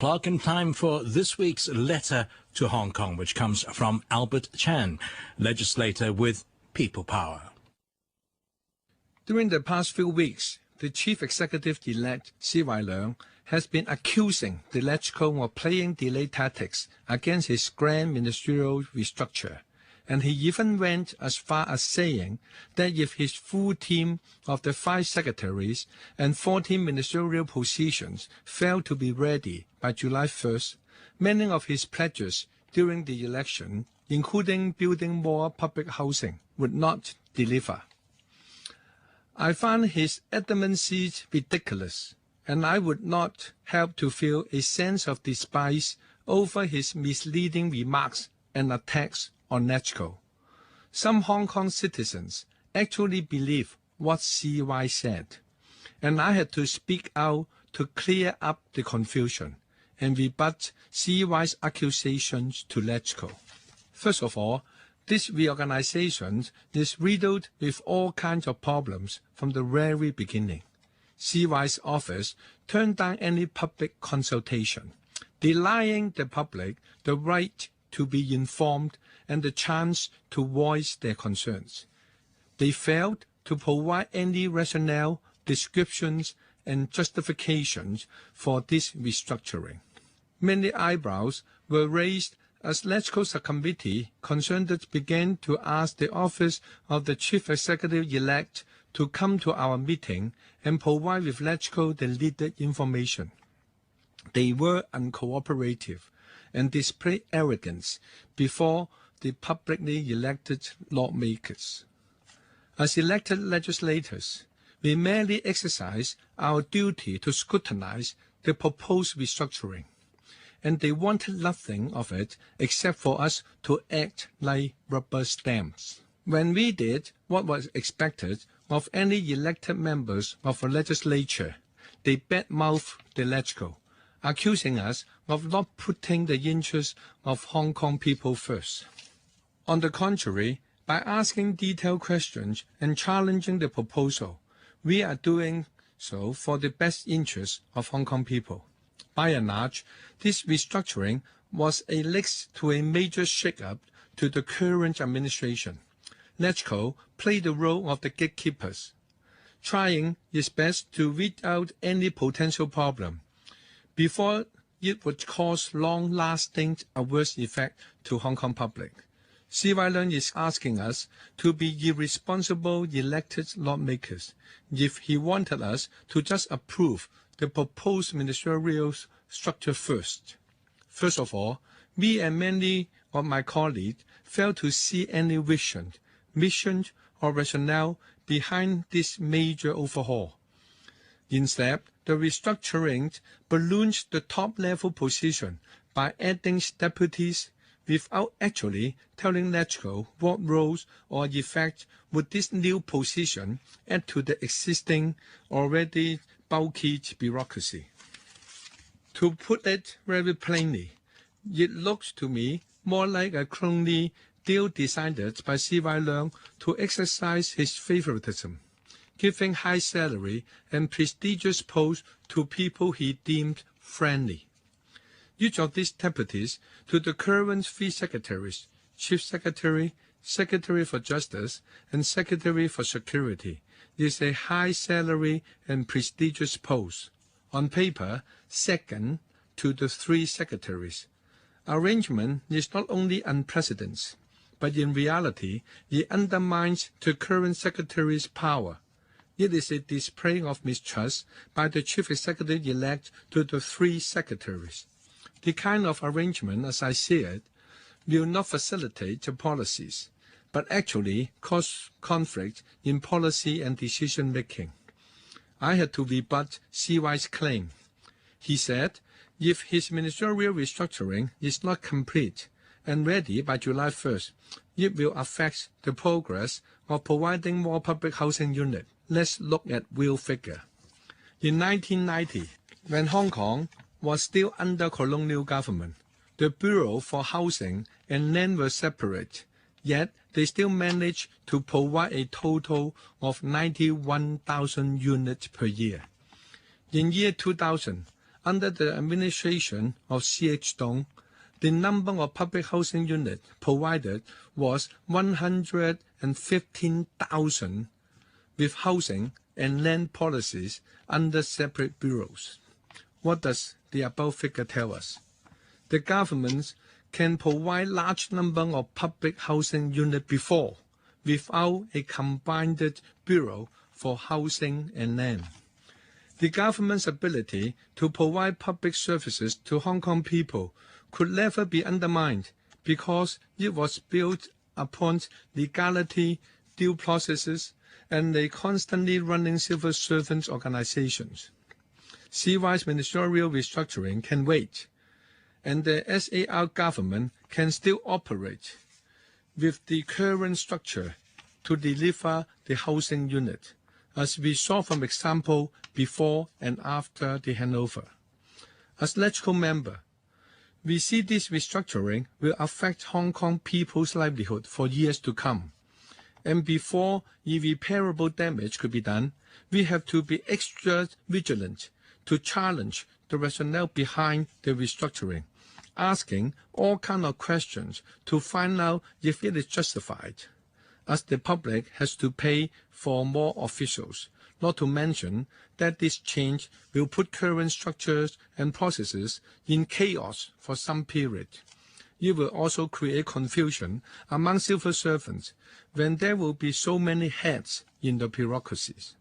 Clark, in time for this week's letter to Hong Kong, which comes from Albert Chan, legislator with People Power. During the past few weeks, the Chief Executive-elect Wai-yip has been accusing the Legco of playing delay tactics against his grand ministerial restructure, and he even went as far as saying that if his full team of the 5 secretaries and 14 ministerial positions failed to be ready by July 1st, many of his pledges during the election, including building more public housing, would not deliver. I found his adamancy ridiculous, and I would not help to feel a sense of despise over his misleading remarks and attacks on Legco. Some Hong Kong citizens actually believe what CY said, and I had to speak out to clear up the confusion and rebut CY's accusations to Legco. First of all, this reorganization is riddled with all kinds of problems from the very beginning. CY's office turned down any public consultation, denying the public the right to be informed and the chance to voice their concerns. They failed to provide any rationale, descriptions, and justifications for this restructuring. Many eyebrows were raised as Legco subcommittee concerned began to ask the office of the Chief Executive-elect to come to our meeting and provide with Legco the needed information. They were uncooperative and displayed arrogance before the publicly elected lawmakers. As elected legislators, we merely exercise our duty to scrutinize the proposed restructuring, and they wanted nothing of it except for us to act like rubber stamps. When we did what was expected of any elected members of a legislature, they badmouthed the Legco, accusing us of not putting the interests of Hong Kong people first. On the contrary, by asking detailed questions and challenging the proposal, we are doing so for the best interests of Hong Kong people. By and large, this restructuring was a lead to a major shake-up to the current administration. Legco played the role of the gatekeepers, trying its best to weed out any potential problem before it would cause long-lasting adverse effect to Hong Kong public. Wai-yip is asking us to be irresponsible elected lawmakers if he wanted us to just approve the proposed ministerial structure first. First of all, me and many of my colleagues failed to see any vision, mission, or rationale behind this major overhaul. Instead, the restructuring balloons the top-level position by adding deputies without actually telling Legco what roles or effect would this new position add to the existing, already bulky bureaucracy. To put it very plainly, it looks to me more like a crony deal designed by Wai-yip to exercise his favoritism, giving high salary and prestigious posts to people he deemed friendly. Each of these deputies to the current 3 secretaries, Chief Secretary, Secretary for Justice, and Secretary for Security, is a high salary and prestigious post. On paper, second to the 3 secretaries. Arrangement is not only unprecedented, but in reality, it undermines the current secretary's power. It is a display of mistrust by the Chief Executive-elect to the 3 secretaries. The kind of arrangement, as I see it, will not facilitate the policies, but actually cause conflict in policy and decision-making. I had to rebut CY's claim. He said, if his ministerial restructuring is not complete and ready by July 1st, it will affect the progress of providing more public housing units. Let's look at real figure. In 1990, when Hong Kong was still under colonial government, the Bureau for Housing and Land were separate, yet they still managed to provide a total of 91,000 units per year. In year 2000, under the administration of C.H. Dong, the number of public housing units provided was 115,000, with housing and land policies under separate bureaus. What does the above figure tell us? The governments can provide large number of public housing units before, without a combined bureau for housing and land. The government's ability to provide public services to Hong Kong people could never be undermined because it was built upon legality, due processes, and a constantly running civil servants organizations. CY's ministerial restructuring can wait, and the SAR government can still operate with the current structure to deliver the housing unit, as we saw from example before and after the handover. As LegCo member, we see this restructuring will affect Hong Kong people's livelihood for years to come. And before irreparable damage could be done, we have to be extra vigilant to challenge the rationale behind the restructuring, asking all kinds of questions to find out if it is justified, as the public has to pay for more officials, not to mention that this change will put current structures and processes in chaos for some period. It will also create confusion among civil servants when there will be so many heads in the bureaucracies.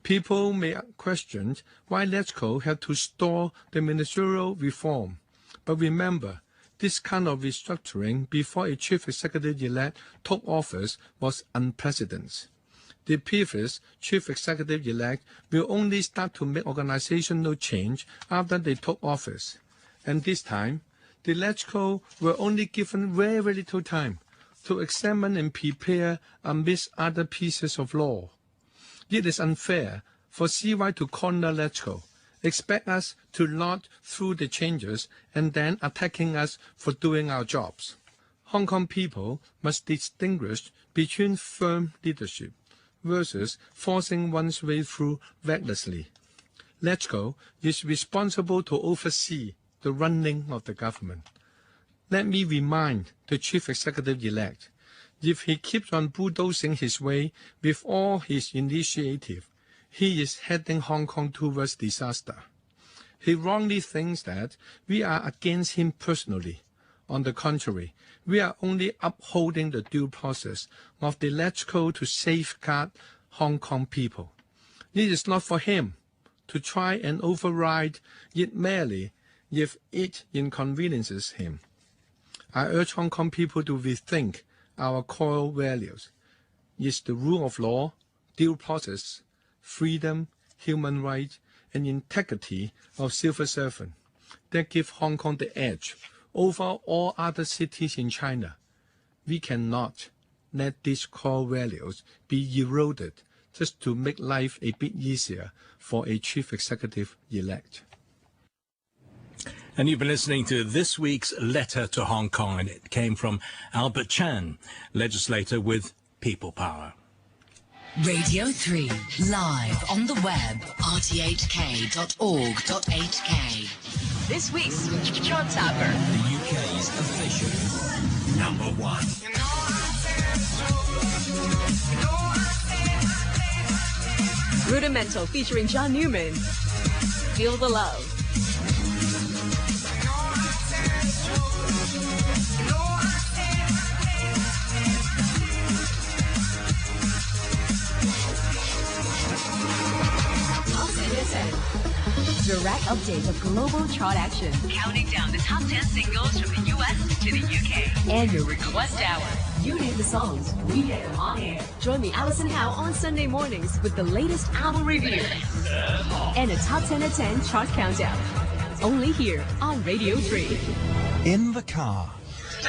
People may question why LegCo had to stall the ministerial reform. But remember, this kind of restructuring before a chief executive-elect took office was unprecedented. The previous chief executive-elect will only start to make organizational change after they took office. And this time, the LegCo were only given very little time to examine and prepare amidst other pieces of law. It is unfair for CY to corner LegCo, expect us to nod through the changes and then attacking us for doing our jobs. Hong Kong people must distinguish between firm leadership versus forcing one's way through recklessly. LegCo is responsible to oversee the running of the government. Let me remind the chief executive-elect, if he keeps on bulldozing his way with all his initiative, he is heading Hong Kong towards disaster. He wrongly thinks that we are against him personally. On the contrary, we are only upholding the due process of the LegCo to safeguard Hong Kong people. It is not for him to try and override it merely if it inconveniences him. I urge Hong Kong people to rethink our core values. It's the rule of law, due process, freedom, human rights, and integrity of civil servant that give Hong Kong the edge over all other cities in China. We cannot let these core values be eroded just to make life a bit easier for a chief executive-elect. And you've been listening to this week's Letter to Hong Kong, and it came from Albert Chan, legislator with People Power. Radio 3, live on the web, rthk.org.hk. This week's Chart Topper. The UK's official #1. Rudimental featuring John Newman. Feel the Love. Direct update of global chart action. Counting down the top 10 singles from the US to the UK. And your Request Hour. You name the songs, we get them on air. Join me, Alison Howe, on Sunday mornings with the latest album review and a top 10 at 10 chart countdown. Only here on Radio 3. In the car.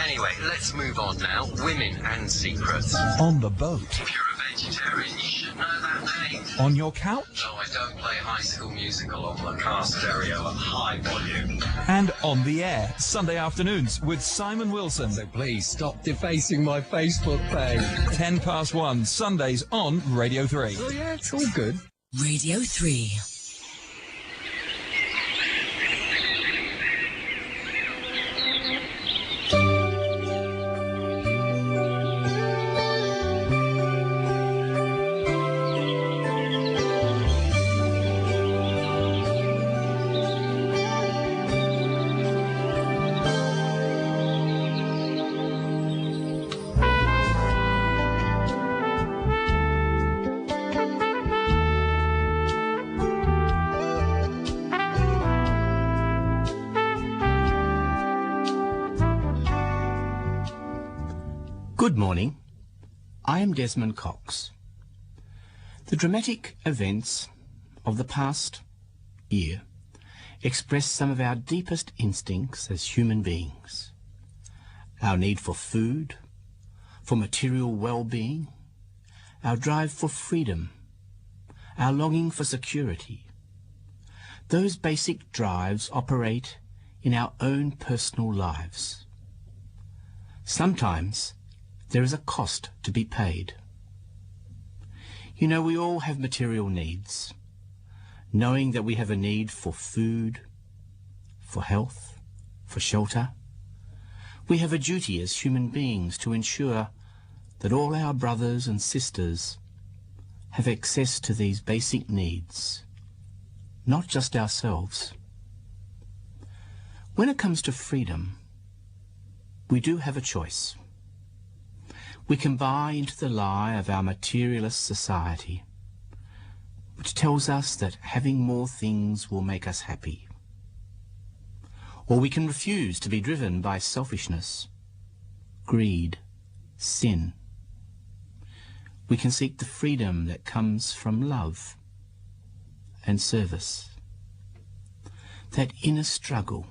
Anyway, let's move on now. Women and secrets. On the boat. If you're a vegetarian, you should know that name. On your couch. No, I don't play High School Musical on my car stereo at high volume. And on the air, Sunday afternoons with Simon Wilson. So please stop defacing my Facebook page. 1:10, Sundays on Radio 3. Oh yeah, it's all good. Radio 3. Good morning. I am Desmond Cox. The dramatic events of the past year express some of our deepest instincts as human beings. Our need for food, for material well-being, our drive for freedom, our longing for security. Those basic drives operate in our own personal lives. Sometimes there is a cost to be paid. You know, we all have material needs. Knowing that we have a need for food, for health, for shelter, we have a duty as human beings to ensure that all our brothers and sisters have access to these basic needs, not just ourselves. When it comes to freedom, we do have a choice. We can buy into the lie of our materialist society, which tells us that having more things will make us happy. Or we can refuse to be driven by selfishness, greed, sin. We can seek the freedom that comes from love and service. That inner struggle